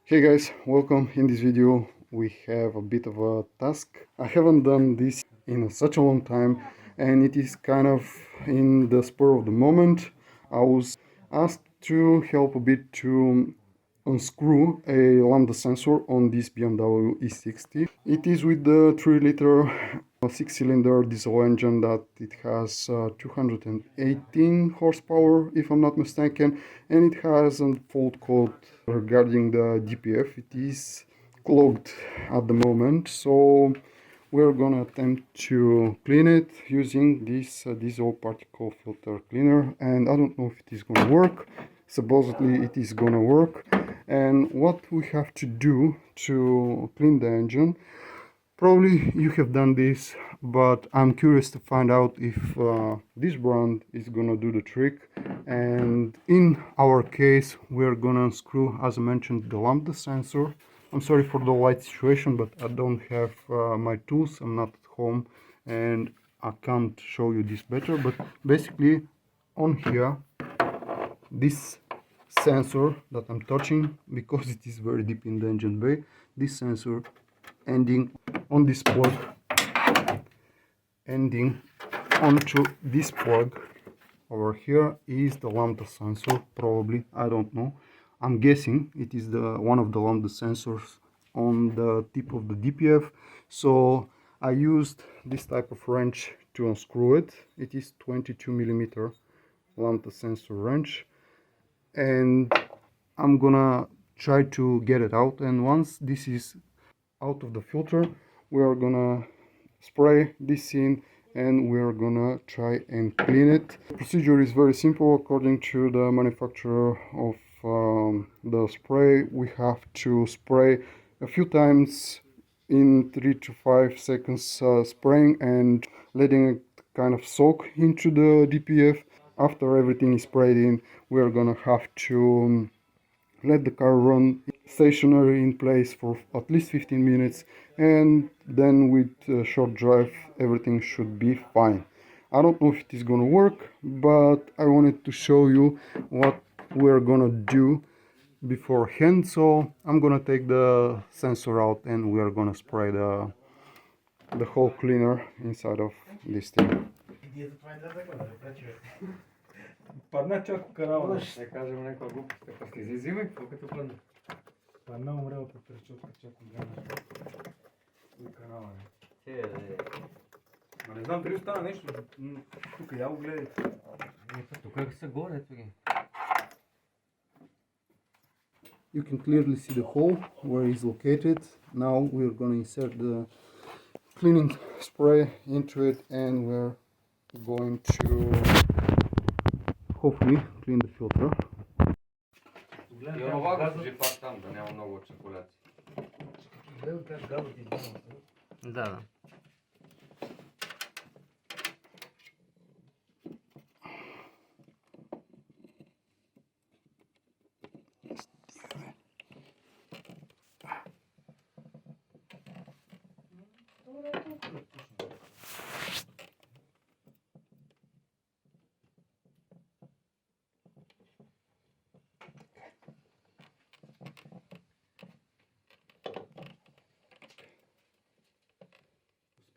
Hey guys, welcome. In this video we have a bit of a task. I haven't done this in such a long time and it is kind of in the spur of the moment. I was asked to help a bit to unscrew a lambda sensor on this BMW E60. It is with the 3-liter 6-cylinder diesel engine that it has 218 horsepower if I'm not mistaken, and it has a fault code regarding the DPF. It is clogged at the moment, so we're gonna attempt to clean it using this diesel particle filter cleaner, and I don't know if it is gonna work. Supposedly it is gonna work. And what we have to do to clean the engine, probably you have done this, but I'm curious to find out if this brand is gonna do the trick. And in our case we're gonna unscrew, as I mentioned, the lambda sensor. I'm sorry for the light situation, but I don't have my tools, I'm not at home and I can't show you this better. But basically on here, this sensor that I'm touching, because it is very deep in the engine bay, this sensor ending on this plug, ending onto this plug over here, is the lambda sensor. Probably, I don't know, I'm guessing it is the one of the lambda sensors on the tip of the DPF. So I used this type of wrench to unscrew it. It is 22mm lambda sensor wrench, and I'm gonna try to get it out. And once this is out of the filter, we are gonna spray this in and we are gonna try and clean it. The procedure is very simple. According to the manufacturer of the spray, we have to spray a few times in 3 to 5 seconds, spraying and letting it kind of soak into the DPF. After everything is sprayed in, we are gonna have to let the car run stationary in place for at least 15 minutes, and then with a short drive everything should be fine. I don't know if it is gonna work, but I wanted to show you what we're gonna do beforehand. So I'm gonna take the sensor out and we are gonna spray the whole cleaner inside of this thing. Падна чак каравана. Ще кажем някаква глупост, па ще излизиме, какво като падна? Падна умрела по пречотка чак гледаш. И каравана. Ма не знам дали остана нещо. Тук я го гледай. Тук са горе, тук. You can clearly see the hole where it's located. Now we're going to insert the cleaning spray into it and we're going to hopefully clean the filter. И онова го служи пак там, да няма много чоколяди. Гледай как газът издава. Да.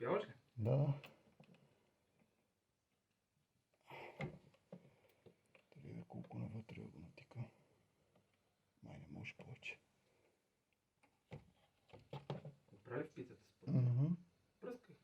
Успяваш ли? Да. Дали колко навътре го натика. Май не може повече. Прави в пицата с път. Пръскай.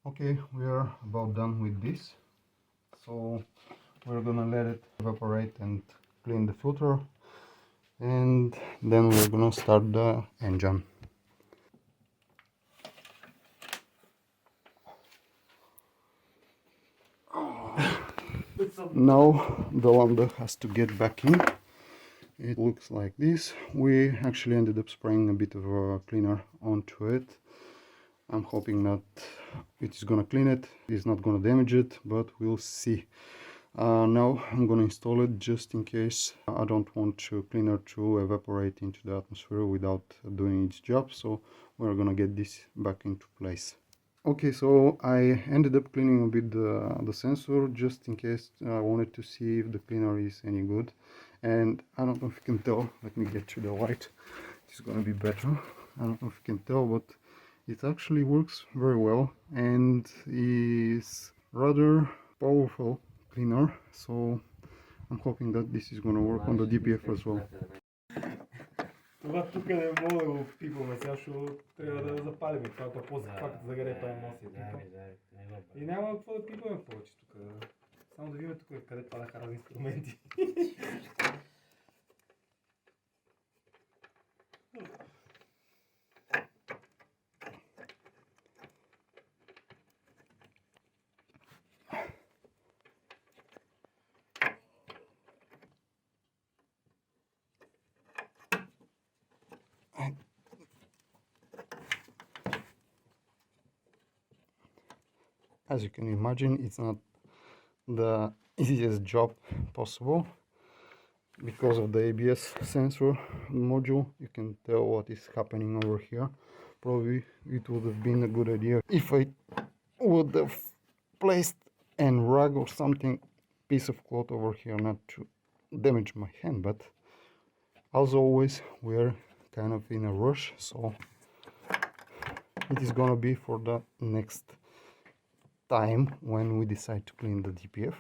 Okay, we are about done with this, so we're gonna let it evaporate and clean the filter, and then we're gonna start the engine. Now the lambda has to get back in. It looks like this. We actually ended up spraying a bit of a cleaner onto it. I'm hoping that it is gonna clean it. It's not gonna damage it, but we'll see. Now I'm gonna install it just in case. I don't want the cleaner to evaporate into the atmosphere without doing its job, so we're gonna get this back into place. Okay, so I ended up cleaning a bit the sensor just in case. I wanted to see if the cleaner is any good, and I don't know if you can tell. Let me get to the light. It's gonna be better. I don't know if you can tell, but it actually works very well and is rather powerful cleaner, so I'm hoping that this is gonna work on the DPF as well. Това тук не мога да го пипаме сега, защото трябва да запалим това, после пак загоре той носи. И няма какво да пипаме повече тук. Само да видим тук къде падаха разни инструменти. As you can imagine, it's not the easiest job possible. Because of the ABS sensor module, you can tell what is happening over here. Probably it would have been a good idea if I would have placed a rug or something, piece of cloth over here, not to damage my hand, but as always we're kind of in a rush, so it is gonna be for the next time when we decide to clean the DPF.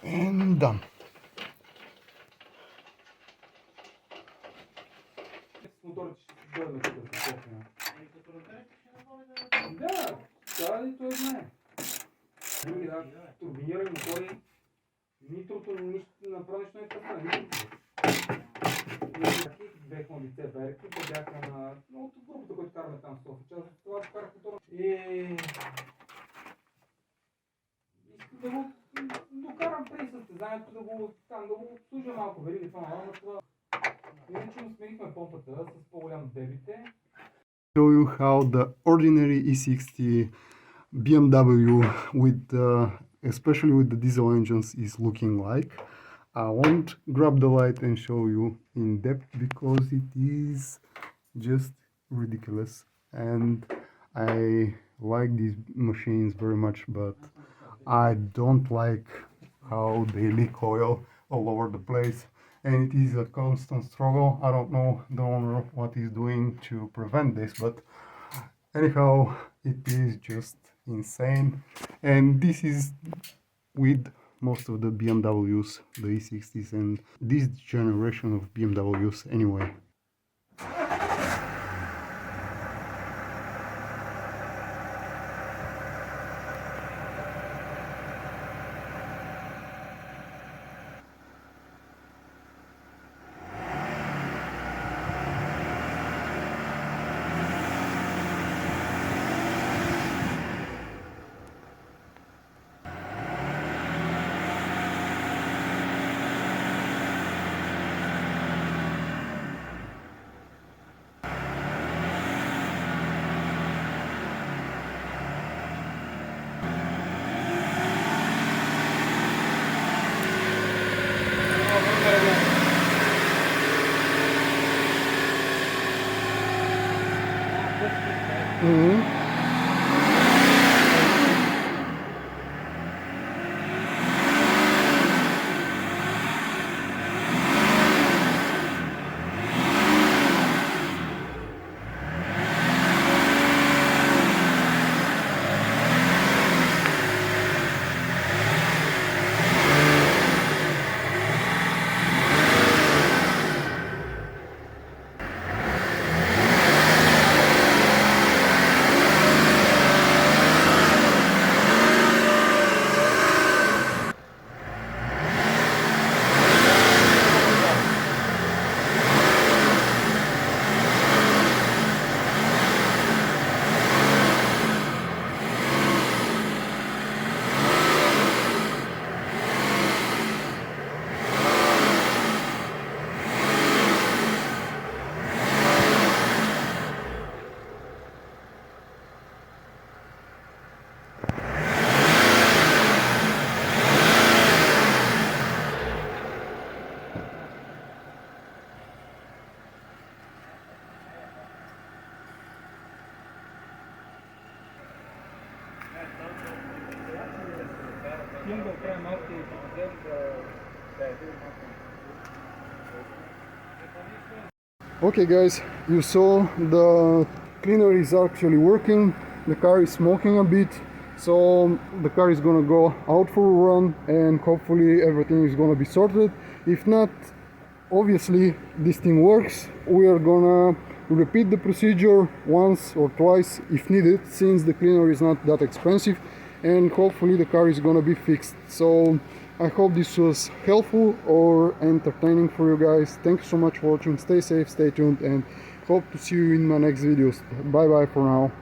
And done. Моторът ще дойде тук да се копне. Да, да, и той знае. Турбинирани мотори, нитрото нищо направо нищо не е така. Бяхме от лице Берки, те бяха на групата, които караме там в София. Част от това карах мотора. И искам да го докарам преди състезанието, да го обслужа малко, верига това на това. Иначе му сменихме помпата с по-голям дебите. Show you how the ordinary E60 BMW with especially with the diesel engines is looking like. I won't grab the light and show you in depth because it is just ridiculous, and I like these machines very much, but I don't like how they leak oil all over the place, and it is a constant struggle. I don't know the owner what he's doing to prevent this, but anyhow, it is just insane. And this is with most of the BMWs, the E60s, and this generation of BMWs anyway. Mm-hmm. Okay guys, you saw the cleaner is actually working, the car is smoking a bit, so the car is gonna go out for a run and hopefully everything is gonna be sorted. If not, obviously this thing works. We are gonna repeat the procedure once or twice if needed, since the cleaner is not that expensive, and hopefully the car is gonna be fixed. So I hope this was helpful or entertaining for you guys. Thank you so much for watching. Stay safe, stay tuned, and hope to see you in my next videos. Bye bye for now.